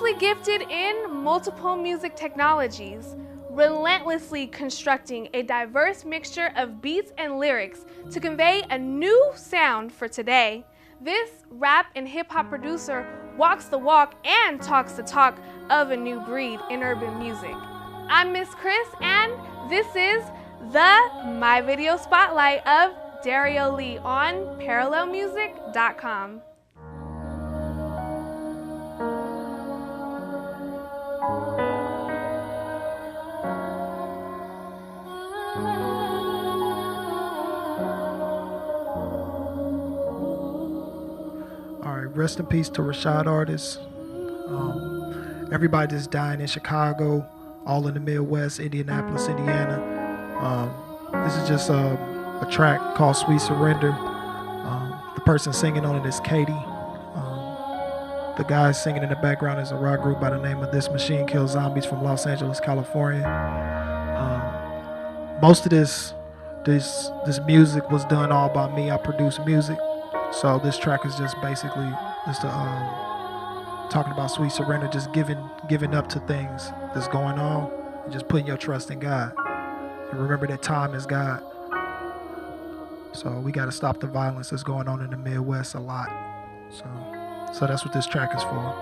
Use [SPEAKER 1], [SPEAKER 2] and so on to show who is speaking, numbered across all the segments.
[SPEAKER 1] Wondrously gifted in multiple music technologies, relentlessly constructing a diverse mixture of beats and lyrics to convey a new sound for today, this rap and hip-hop producer walks the walk and talks the talk of a new breed in urban music. I'm Miss Chris, and this is the My Video Spotlight of DarioALee on ParallelMusic.com.
[SPEAKER 2] Rest in peace to Rashad Artist. Everybody that's dying in Chicago, all in the Midwest, Indianapolis, Indiana. This is just a track called Sweet Surrender. The person singing on it is Katie. The guy singing in the background is a rock group by the name of This Machine Kills Zombies from Los Angeles, California. Most of this music was done all by me. I produce music. So this track is just basically talking about sweet surrender, just giving up to things that's going on and just putting your trust in God. And remember that time is God. So we got to stop the violence that's going on in the Midwest a lot. So that's what this track is for.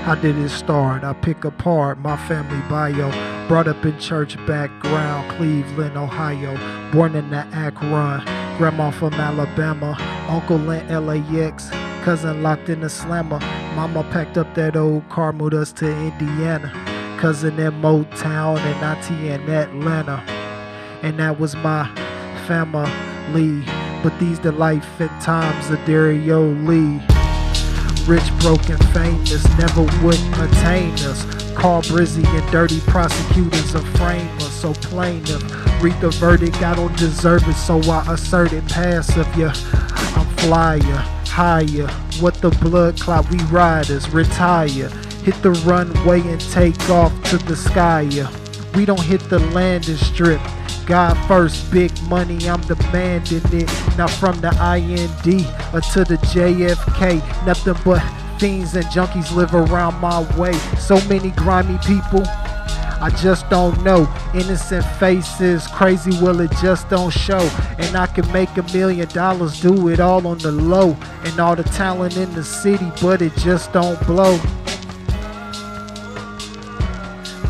[SPEAKER 2] How did it start? I pick apart my family bio. Brought up in church background, Cleveland, Ohio. Born in the Akron, grandma from Alabama. Uncle in LAX, cousin locked in the slammer. Mama packed up that old car, moved us to Indiana. Cousin in Motown and auntie in Atlanta. And that was my family. But these the life and times of DarioALee. Rich, broken, famous, never would attain us. Call Brizzy and dirty prosecutors a framer. So plaintiff, read the verdict, I don't deserve it, so I assert it passive. Yeah, I'm flyer, higher. What the blood clot, we riders, retire. Hit the runway and take off to the sky. Yeah. We don't hit the landing strip. God first, big money, I'm demanding it. Not from the IND or to the JFK. Nothing but fiends and junkies live around my way. So many grimy people, I just don't know. Innocent faces, crazy, well it just don't show. And I can make $1 million, do it all on the low. And all the talent in the city, but it just don't blow.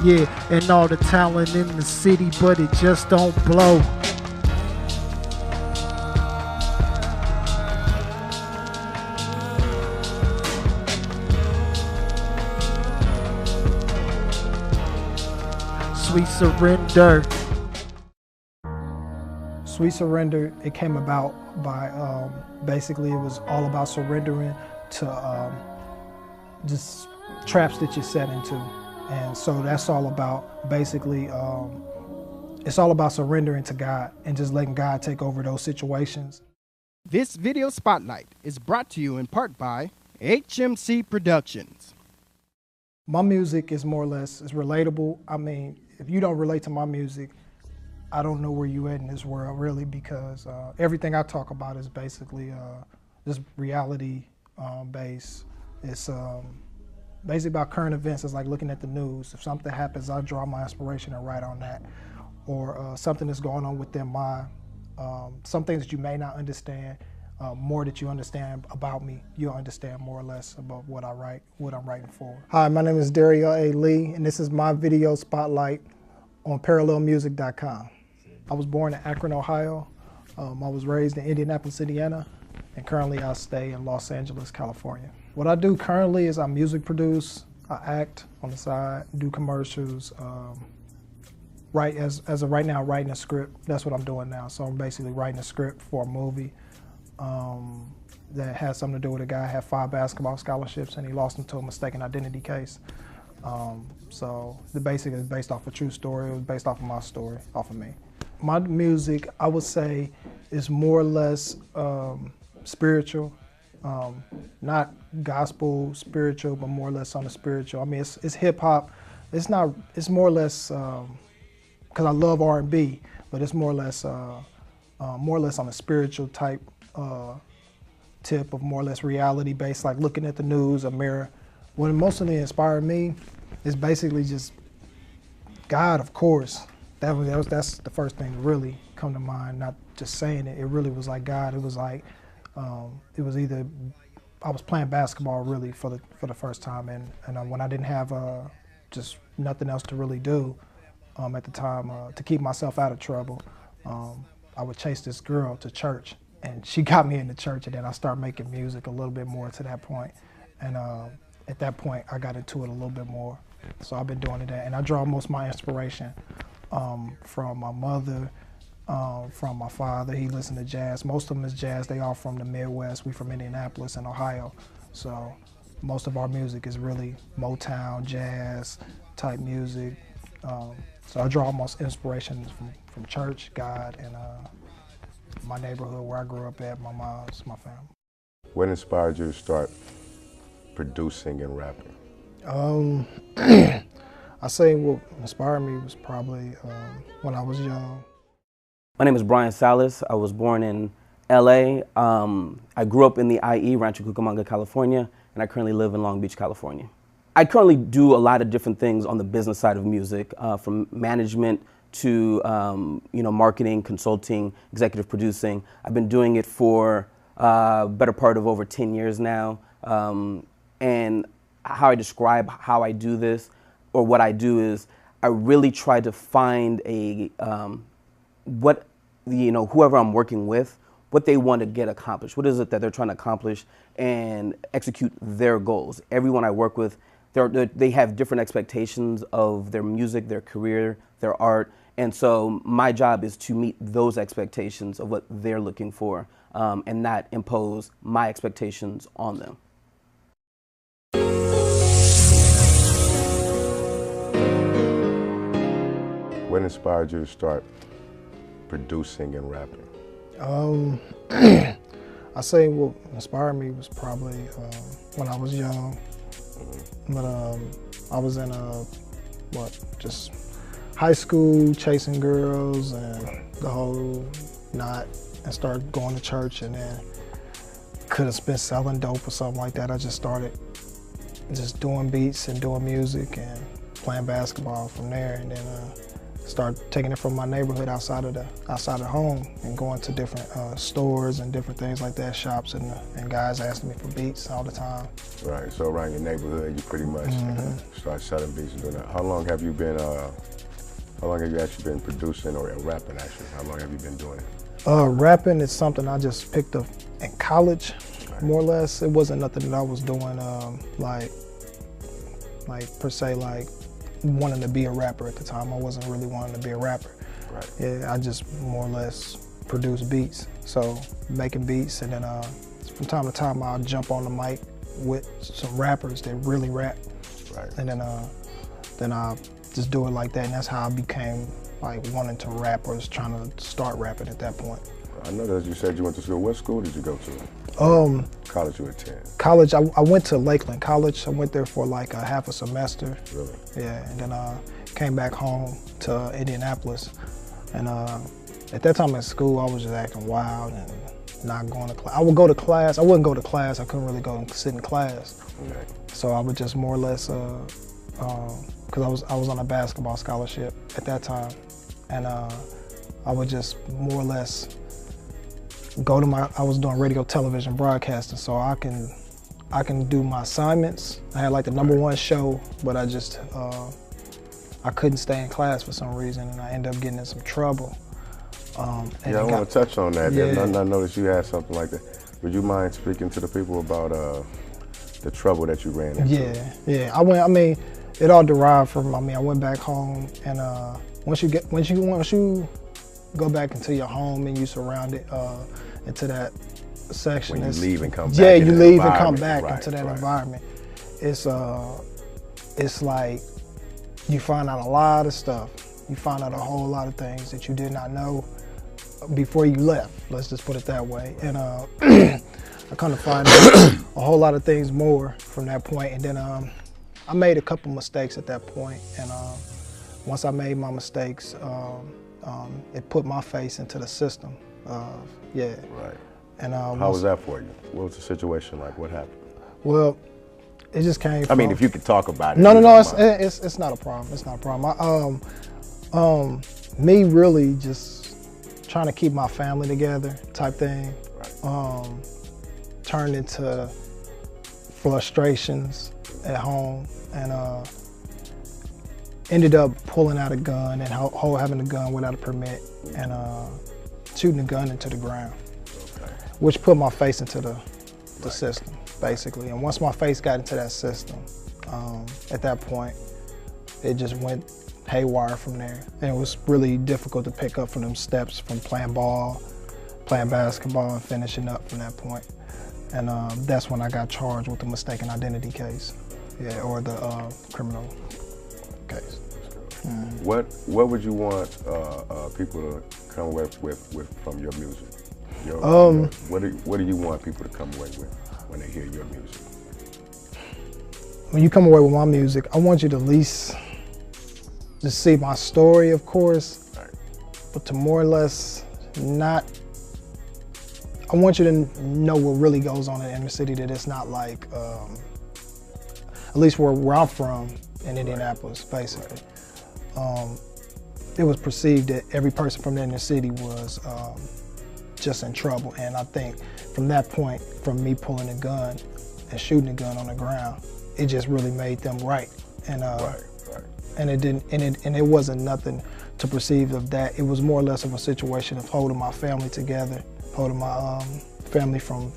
[SPEAKER 2] Yeah, and all the talent in the city, but it just don't blow. Sweet Surrender. Sweet Surrender, it came about by, basically it was all about surrendering to just traps that you set into. And so that's all about, basically, it's all about surrendering to God and just letting God take over those situations.
[SPEAKER 3] This video spotlight is brought to you in part by HMC Productions.
[SPEAKER 2] My music is more or less, it's relatable. I mean, if you don't relate to my music, I don't know where you at in this world, really, because everything I talk about is basically just reality based. It's basically about current events. It's like looking at the news. If something happens, I draw my inspiration and write on that. Or something that's going on within my, some things that you may not understand, more that you understand about me, you'll understand more or less about what I write, what I'm writing for. Hi, my name is DarioALee, and this is my video spotlight on ParallelMusic.com. I was born in Akron, Ohio. I was raised in Indianapolis, Indiana, and currently I stay in Los Angeles, California. What I do currently is I music produce, I act on the side, do commercials, write as of right now, writing a script. That's what I'm doing now. So I'm basically writing a script for a movie that has something to do with a guy who had 5 basketball scholarships and he lost them to a mistaken identity case. So the basic is based off a true story. It was based off of my story, off of me. My music, I would say, is more or less spiritual. Not gospel spiritual, but more or less on the spiritual. I mean, it's hip hop It's not. It's more or less because I love R&B, but it's more or less on a spiritual type tip of more or less reality based, like looking at the news, a mirror. What mostly inspired me is basically just God, of course. That's the first thing to really come to mind. Not just saying it. It really was like God. It was like it was either I was playing basketball really for the first time, and when I didn't have just nothing else to really do at the time to keep myself out of trouble, I would chase this girl to church, and she got me into church, and then I started making music a little bit more to that point, and at that point I got into it a little bit more. So I've been doing it, and I draw most of my inspiration from my mother, from my father. He listened to jazz. Most of them is jazz. They all from the Midwest. We from Indianapolis and Ohio. So most of our music is really Motown, jazz type music. So I draw most inspirations from church, God, and my neighborhood where I grew up at, my mom's, my family.
[SPEAKER 4] What inspired you to start producing and rapping?
[SPEAKER 2] I say what inspired me was probably when I was young.
[SPEAKER 5] My name is Brian Salas. I was born in LA. I grew up in the IE, Rancho Cucamonga, California, and I currently live in Long Beach, California. I currently do a lot of different things on the business side of music, from management to marketing, consulting, executive producing. I've been doing it for a better part of over 10 years now. And how I describe how I do this, or what I do, is I really try to find a whoever I'm working with, what they want to get accomplished. What is it that they're trying to accomplish and execute their goals? Everyone I work with, they have different expectations of their music, their career, their art. And so my job is to meet those expectations of what they're looking for, and not impose my expectations on them.
[SPEAKER 4] What inspired you to start producing and rapping?
[SPEAKER 2] I say what inspired me was probably when I was young. But I was in just high school, chasing girls and the whole knot, and started going to church, and then could have been selling dope or something like that. I just started just doing beats and doing music and playing basketball from there, and then start taking it from my neighborhood outside of home and going to different stores and different things like that, shops, and guys asking me for beats all the time.
[SPEAKER 4] Right, so around your neighborhood, you pretty much start selling beats and doing that. How long have you actually been producing or rapping actually? How long have you been doing it?
[SPEAKER 2] Rapping is something I just picked up in college, more or less. It wasn't nothing that I was doing like per se, like wanting to be a rapper at the time. I wasn't really wanting to be a rapper.
[SPEAKER 4] Right.
[SPEAKER 2] Yeah, I just more or less produce beats. So making beats, and then from time to time I'll jump on the mic with some rappers that really rap.
[SPEAKER 4] Right.
[SPEAKER 2] And then I just do it like that, and that's how I became like wanting to rap, or just trying to start rapping at that point.
[SPEAKER 4] I know that you said you went to school. What school did you go to? College you attend?
[SPEAKER 2] College, I went to Lakeland College. I went there for like a half a semester.
[SPEAKER 4] Really?
[SPEAKER 2] Yeah, and then came back home to Indianapolis. And at that time in school, I was just acting wild and not going to class. I would go to class. I wouldn't go to class. I couldn't really go and sit in class.
[SPEAKER 4] Okay.
[SPEAKER 2] So I would just more or less, because I was on a basketball scholarship at that time, and I would just more or less go to I was doing radio, television, broadcasting, so I can do my assignments. I had like the #1 show, but I just I couldn't stay in class for some reason, and I ended up getting in some trouble.
[SPEAKER 4] Yeah, I want to touch on that.
[SPEAKER 2] Yeah.
[SPEAKER 4] I noticed you had something like that. Would you mind speaking to the people about the trouble that you ran into?
[SPEAKER 2] Yeah. I mean, it all derived from. I went back home, and once you go back into your home and you surround it into that section.
[SPEAKER 4] When you leave and come back.
[SPEAKER 2] Yeah, you leave and come back into that environment. It's like you find out a lot of stuff. You find out a whole lot of things that you did not know before you left. Let's just put it that way. And I kind of find out a whole lot of things more from that point. And then I made a couple mistakes at that point, and once I made my mistakes, it put my face into the system. Yeah.
[SPEAKER 4] Right.
[SPEAKER 2] And
[SPEAKER 4] how was that for you? What was the situation like? What happened?
[SPEAKER 2] Well, it just came from,
[SPEAKER 4] I mean, if you could talk about it.
[SPEAKER 2] No, it's not a problem. It's not a problem. Me really just trying to keep my family together type thing. Right. Turned into frustrations at home, and ended up pulling out a gun and having a gun without a permit, and shooting the gun into the ground, which put my face into the system, basically. And once my face got into that system, at that point, it just went haywire from there. And it was really difficult to pick up from them steps from playing ball, playing basketball, and finishing up from that point. And that's when I got charged with the mistaken identity case, yeah, or the criminal case.
[SPEAKER 4] What would you want people to come away with from your music? What do you want people to come away with when they hear your music?
[SPEAKER 2] When you come away with my music, I want you to at least just see my story, of course, right, but to more or less not. I want you to know what really goes on in the inner city, that it's not like, at least where I'm from in Indianapolis, basically. It was perceived that every person from the inner city was just in trouble. And I think from that point, from me pulling a gun and shooting a gun on the ground, it just really made them right. And and it didn't, and it wasn't nothing to perceive of that. It was more or less of a situation of holding my family together, holding my family from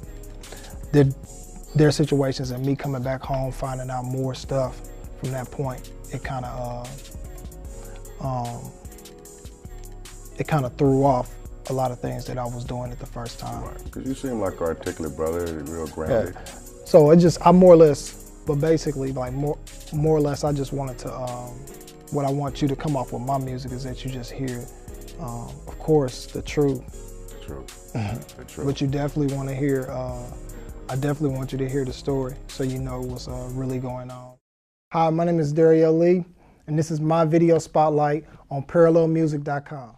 [SPEAKER 2] their situations, and me coming back home, finding out more stuff. From that point, it kind of threw off a lot of things that I was doing at the first time.
[SPEAKER 4] Right, because you seem like an articulate brother, real grounded.
[SPEAKER 2] Yeah. So I more or less, but basically, like more or less, I just wanted to, what I want you to come off with my music is that you just hear, of course, the truth.
[SPEAKER 4] The truth. The truth.
[SPEAKER 2] But you definitely want to hear, I definitely want you to hear the story so you know what's really going on. Hi, my name is DarioALee, and this is my video spotlight on ParallelMusic.com.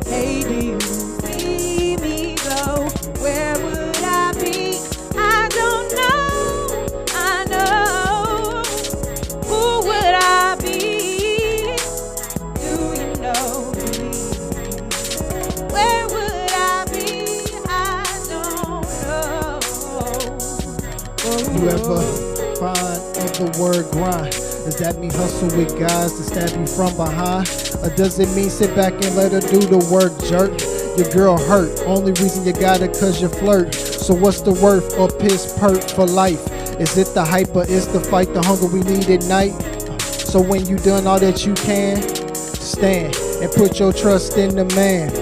[SPEAKER 6] Hey, do you see me go? Where would I be? I don't know. I know. Who would I be? Do you know me? Where would I be? I don't know.
[SPEAKER 2] You ever find of the word grind? Does that mean hustle with guys to stab you from behind? Or does it mean sit back and let her do the work, jerk? Your girl hurt, only reason you got it cause you flirt. So what's the worth or piss perk for life? Is it the hype or is the fight the hunger we need at night? So when you done all that you can, stand and put your trust in the man.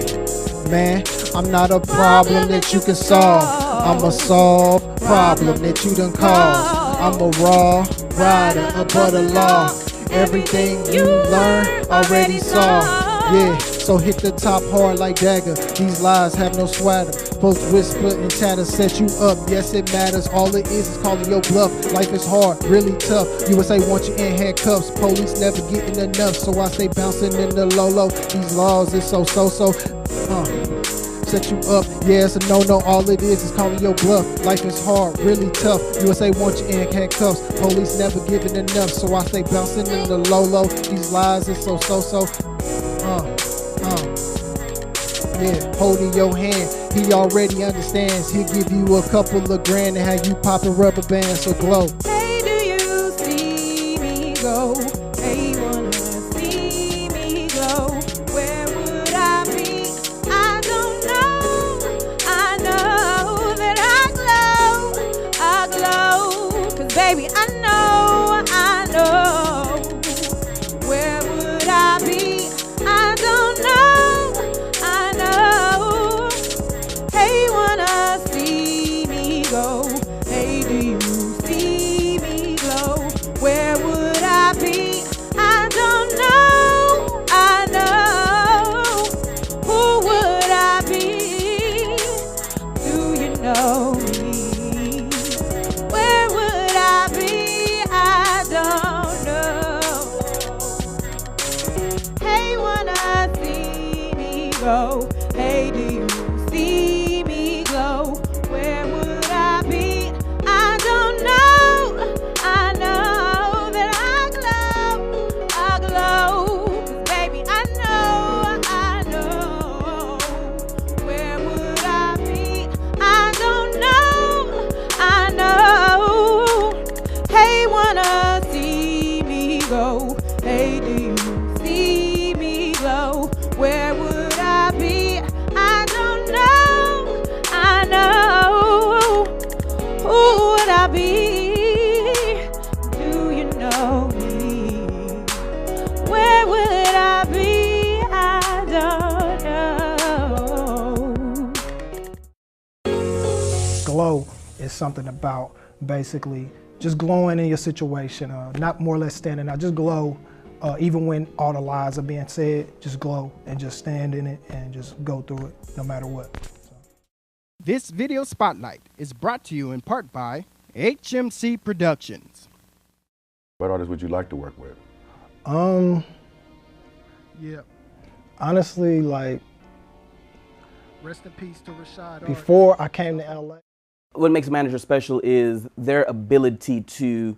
[SPEAKER 2] Man, I'm not a problem that you can solve. I'm a solve problem that you done caused. I'm a raw rider above the law. Everything you learn already saw. Yeah, so hit the top hard like dagger. These lies have no swagger. Folks whisper and chatter set you up. Yes, it matters. All it is calling your bluff. Life is hard, really tough. USA want you in handcuffs. Police never getting enough, so I stay bouncing in the low. These laws is so. Set you up, yeah, it's a no. All it is calling your bluff. Life is hard, really tough. USA want you in handcuffs. Police never giving enough, so I stay bouncing in the low. These lies is so. Yeah, holding your hand, he already understands. He'll give you a couple of grand and have you popping rubber bands so glow.
[SPEAKER 6] Hey, do you see me go? Hey, wanna see me glow? Where would I be? I don't know. I know that I glow. 'Cause baby, I know.
[SPEAKER 2] glow is something about basically just glowing in your situation, not more or less standing out, just glow. Even when all the lies are being said, just glow and just stand in it and just go through it no matter what.
[SPEAKER 3] This video spotlight is brought to you in part by HMC Productions.
[SPEAKER 4] What artists would you like to work with?
[SPEAKER 2] Yeah. Honestly, like,
[SPEAKER 7] Rest in peace to Rashad.
[SPEAKER 2] before I came to LA.
[SPEAKER 5] What makes a manager special is their ability to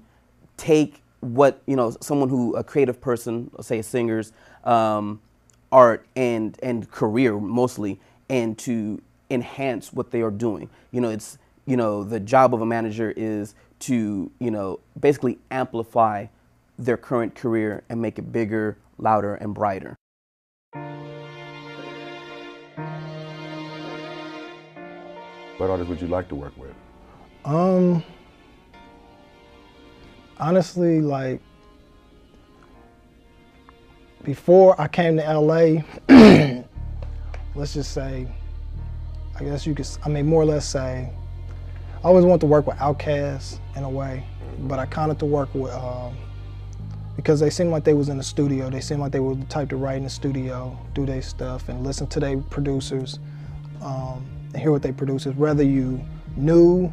[SPEAKER 5] take what, someone who, a creative person, let's say singers, art and career mostly, and to enhance what they are doing. It's, the job of a manager is to, basically amplify their current career and make it bigger, louder, and brighter.
[SPEAKER 4] What artists would you like to work with?
[SPEAKER 2] Honestly, like, before I came to LA, let's just say, I guess you could, more or less say, I always wanted to work with Outkast in a way, but I kind of to work with, because they seemed like they was in the studio. They seemed like they were the type to write in the studio, do their stuff, and listen to their producers, and hear what they producers. Whether you new,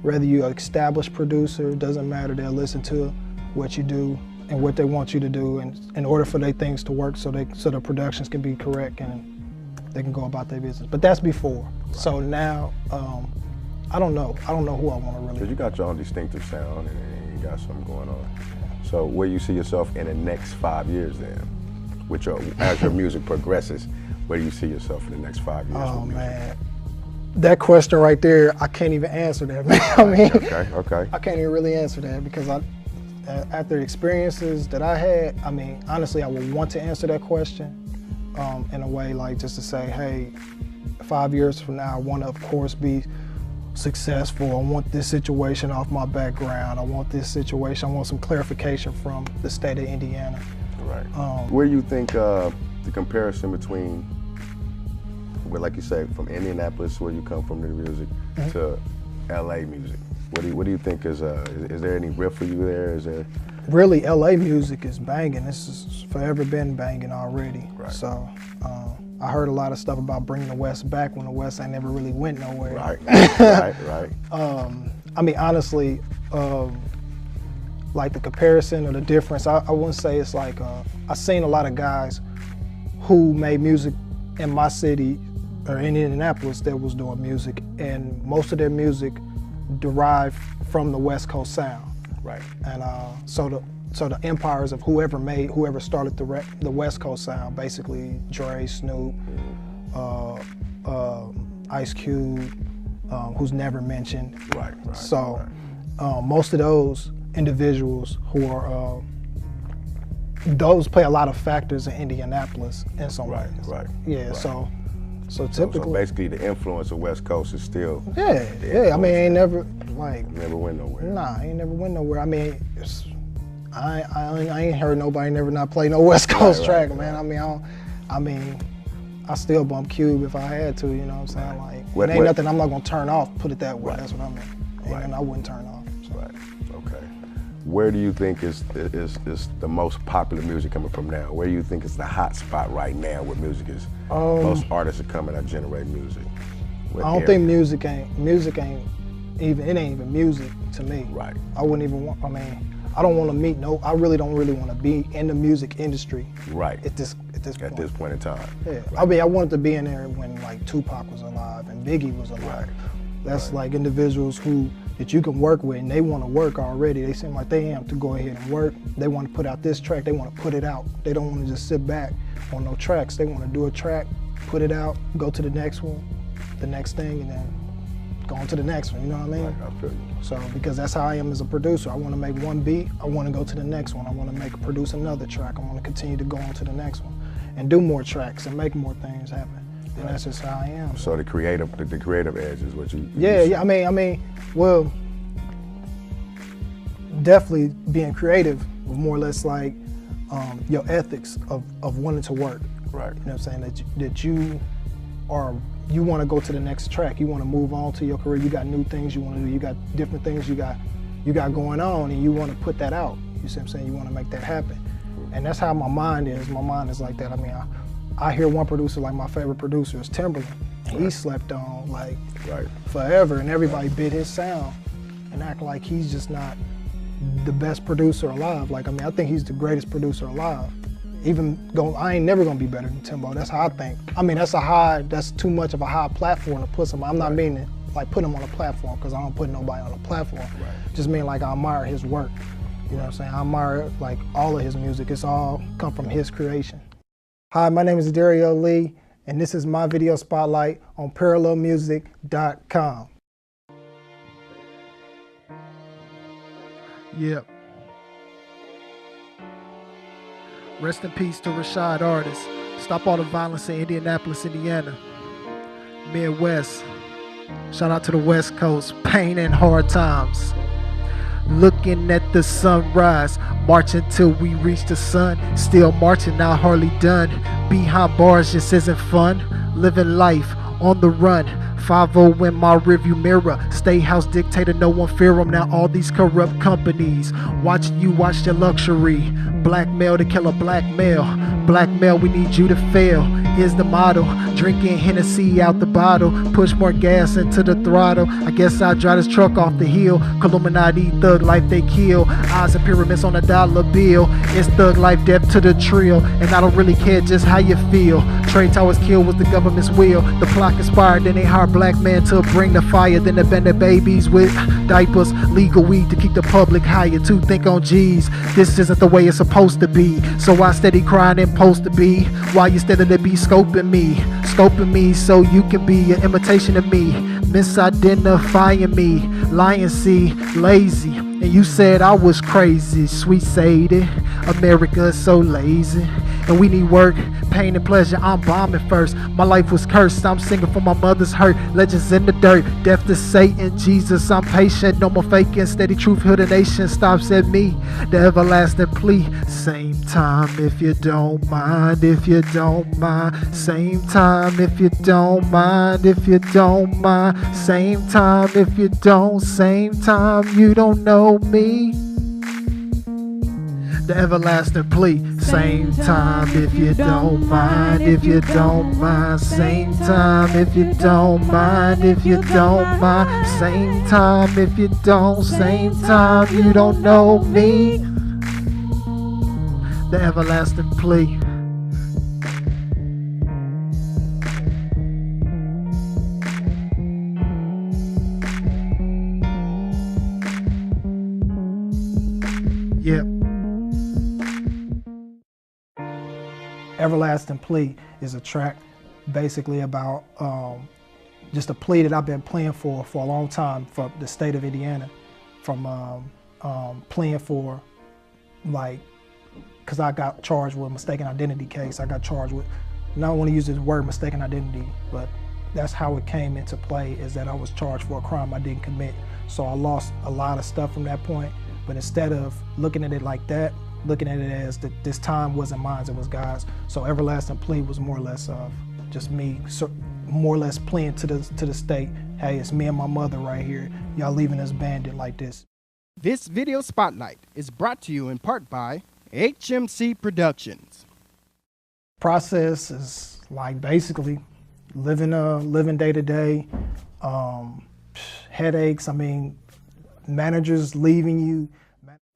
[SPEAKER 2] whether you an established producer, doesn't matter. They'll listen to what you do and what they want you to do, and in order for their things to work, so the productions can be correct and they can go about their business. But that's before. So now, I don't know. I don't know who I want to really.
[SPEAKER 4] Because you got your own distinctive sound and you got something going on. So where you see yourself in the next 5 years then? As your music progresses, where do you see yourself in the next 5 years?
[SPEAKER 2] Oh man, that question right there, I can't even answer that, man.
[SPEAKER 4] Okay.
[SPEAKER 2] I can't even really answer that because after experiences that I had, honestly, I would want to answer that question in a way like just to say, hey, 5 years from now, I want to, of course, be successful. I want this situation off my background. I want this situation, I want some clarification from the state of Indiana.
[SPEAKER 4] Right. Where do you think the comparison between, well, like you say, from Indianapolis, where you come from in the music, to LA music? What do you think is there any riff for you there? Is there?
[SPEAKER 2] Really, LA music is banging. This has forever been banging already.
[SPEAKER 4] Right.
[SPEAKER 2] So I heard a lot of stuff about bringing the West back when the West ain't never really went nowhere.
[SPEAKER 4] Right.
[SPEAKER 2] Honestly, like the comparison or the difference, I wouldn't say it's like, I've seen a lot of guys who made music in my city or in Indianapolis that was doing music, and most of their music derived from the West Coast sound.
[SPEAKER 4] Right. And
[SPEAKER 2] so the empires of whoever started the West Coast sound, basically Dre, Snoop, Ice Cube, who's never mentioned.
[SPEAKER 4] Right.
[SPEAKER 2] So most of those individuals who are those play a lot of factors in Indianapolis in some ways.
[SPEAKER 4] Right.
[SPEAKER 2] Yeah.
[SPEAKER 4] Right.
[SPEAKER 2] So typically.
[SPEAKER 4] So basically, the influence of West Coast is still.
[SPEAKER 2] Yeah. I ain't never like.
[SPEAKER 4] Never went nowhere.
[SPEAKER 2] Nah, I ain't never went nowhere. I ain't heard nobody never not play no West Coast track, man. I still bump Cube if I had to. You know what I'm saying? Like, it ain't nothing I'm not gonna turn off. Put it that way. That's what I mean. Ain't nothing I wouldn't turn off. So.
[SPEAKER 4] Right. Okay. Where do you think is the most popular music coming from now? Where do you think is the hot spot right now where music is? Most artists are coming out generate music.
[SPEAKER 2] I don't think music ain't even music to me.
[SPEAKER 4] Right.
[SPEAKER 2] I wouldn't even want. I don't want to meet I really don't want to be in the music industry.
[SPEAKER 4] Right.
[SPEAKER 2] At this
[SPEAKER 4] point in time.
[SPEAKER 2] Yeah.
[SPEAKER 4] Right.
[SPEAKER 2] I wanted to be in there when like Tupac was alive and Biggie was alive.
[SPEAKER 4] Right.
[SPEAKER 2] That's like individuals that you can work with, and they want to work already. They seem like they have to go ahead and work. They want to put out this track. They want to put it out. They don't want to just sit back on no tracks. They want to do a track, put it out, go to the next one, the next thing, and then go on to the next one. You know what I mean?
[SPEAKER 4] Right, I feel you.
[SPEAKER 2] So because that's how I am as a producer. I want to make one beat. I want to go to the next one. I want to produce another track. I want to continue to go on to the next one, and do more tracks and make more things happen. And that's just how I am.
[SPEAKER 4] So the creative edge is what you.
[SPEAKER 2] Yeah. Well, definitely being creative, more or less like your ethics of wanting to work.
[SPEAKER 4] Right.
[SPEAKER 2] You know what I'm saying? That you are you want to go to the next track. You want to move on to your career. You got new things you want to do. You got different things you got going on, and you want to put that out. You see what I'm saying? You want to make that happen. And that's how my mind is. My mind is like that. I mean, I hear one producer, like my favorite producer is Timberland. He slept on like forever, and everybody bit his sound and act like he's just not the best producer alive. Like, I mean, I think he's the greatest producer alive. I ain't never gonna be better than Timbo. That's how I think. I mean, that's too much of a high platform to put somebody. I'm not meaning like put him on a platform, because I don't put nobody on a platform. Just mean like I admire his work. You know what I'm saying? I admire like all of his music. It's all come from his creation. Hi, my name is DarioALee, and this is my video spotlight on parallelmusic.com.
[SPEAKER 7] Yep. Rest in peace to Rashad Artist. Stop all the violence in Indianapolis, Indiana. Midwest. Shout out to the West Coast. Pain and hard times. Looking at the sunrise, marching till we reach the sun. Still marching, not hardly done. Behind bars just isn't fun. Living life on the run. 5-0 in my rearview mirror. State house dictator, no one fear him. Now all these corrupt companies watching you watch your luxury. Blackmail to kill a black male. Blackmail, we need you to fail. Here's the motto. Drinking Hennessy out the bottle. Push more gas into the throttle. I guess I'll drive this truck off the hill. Illuminati, thug life they kill. Eyes and pyramids on a dollar bill. It's thug life, death to the trill. And I don't really care just how you feel. Trade Towers kill was the government's will. The plot conspired, then they hired black men to bring the fire. Then abandoned babies with diapers. Legal weed to keep the public higher. To think on G's. This isn't the way it's supposed to be. So I steady crying and post to be. While you steadily be scoping me so you can be an imitation of me. Misidentifying me. Lying, see, lazy. And you said I was crazy. Sweet Sadie. America is so lazy. And we need work, pain and pleasure. I'm bombing first. My life was cursed. I'm singing for my mother's hurt. Legends in the dirt. Death to Satan. Jesus, I'm patient. No more faking. Steady truth heal the nation. Stops at me. The everlasting plea. Same time if you don't mind. If you don't mind. Same time if you don't mind. If you don't mind. Same time if you don't. Same time you don't know me. The everlasting plea. Same time if you don't mind. If you don't mind. Same time if you don't mind. If you don't mind. Same time if you don't. Same time you don't know me. The everlasting plea. Yep.
[SPEAKER 2] Everlasting Plea is a track basically about just a plea that I've been playing for a long time for the state of Indiana. From playing for, like, because I got charged with a mistaken identity case. I got charged with, and I don't want to use this word mistaken identity, but that's how it came into play, is that I was charged for a crime I didn't commit. So I lost a lot of stuff from that point. But instead of looking at it like that, looking at it as that this time wasn't mine, it was God's. So Everlasting Plea was more or less just me, more or less playing to the state. Hey, it's me and my mother right here. Y'all leaving us abandoned like this.
[SPEAKER 3] This video spotlight is brought to you in part by HMC Productions.
[SPEAKER 2] Process is like basically living day to day, headaches. I mean, managers leaving you.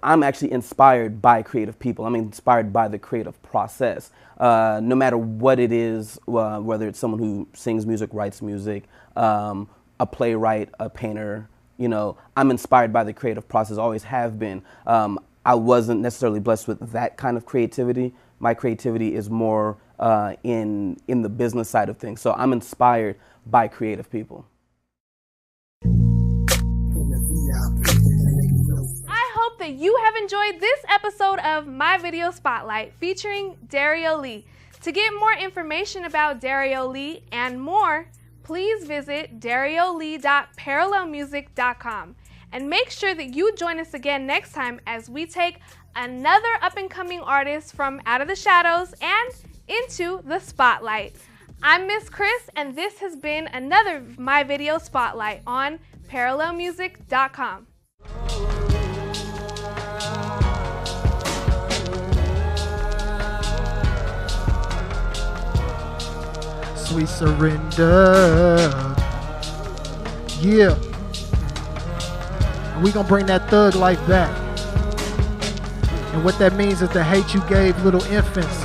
[SPEAKER 5] I'm actually inspired by creative people. I'm inspired by the creative process. No matter what it is, whether it's someone who sings music, writes music, a playwright, a painter, you know, I'm inspired by the creative process, always have been. I wasn't necessarily blessed with that kind of creativity. My creativity is more in the business side of things. So I'm inspired by creative people.
[SPEAKER 1] That you have enjoyed this episode of My Video Spotlight featuring DarioALee. To get more information about DarioALee and more, please visit DarioALee.parallelmusic.com. And make sure that you join us again next time as we take another up-and-coming artist from out of the shadows and into the spotlight. I'm Miss Chris, and this has been another My Video Spotlight on ParallelMusic.com.
[SPEAKER 2] Sweet surrender. Yeah. And we gonna bring that thug life back. And what that means is the hate you gave little infants.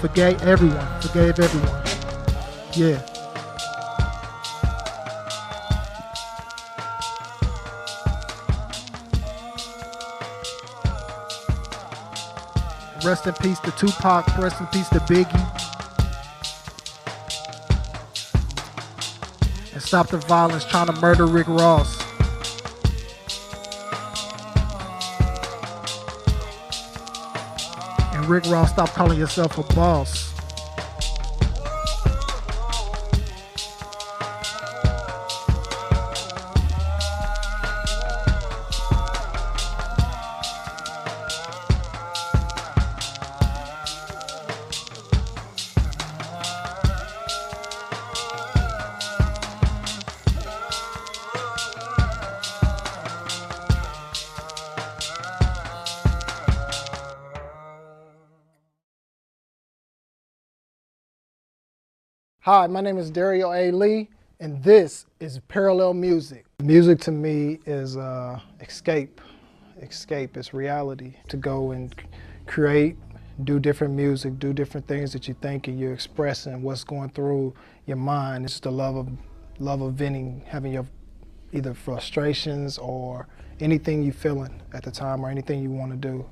[SPEAKER 2] Forgave everyone. Yeah. Rest in peace to Tupac, rest in peace to Biggie. And stop the violence trying to murder Rick Ross. And Rick Ross, stop calling yourself a boss. Hi, my name is DarioALee, and this is Parallel Music. Music to me is escape. It's reality. To go and create, do different music, do different things that you think and you're expressing what's going through your mind. It's the love of venting, having your either frustrations or anything you're feeling at the time or anything you want to do.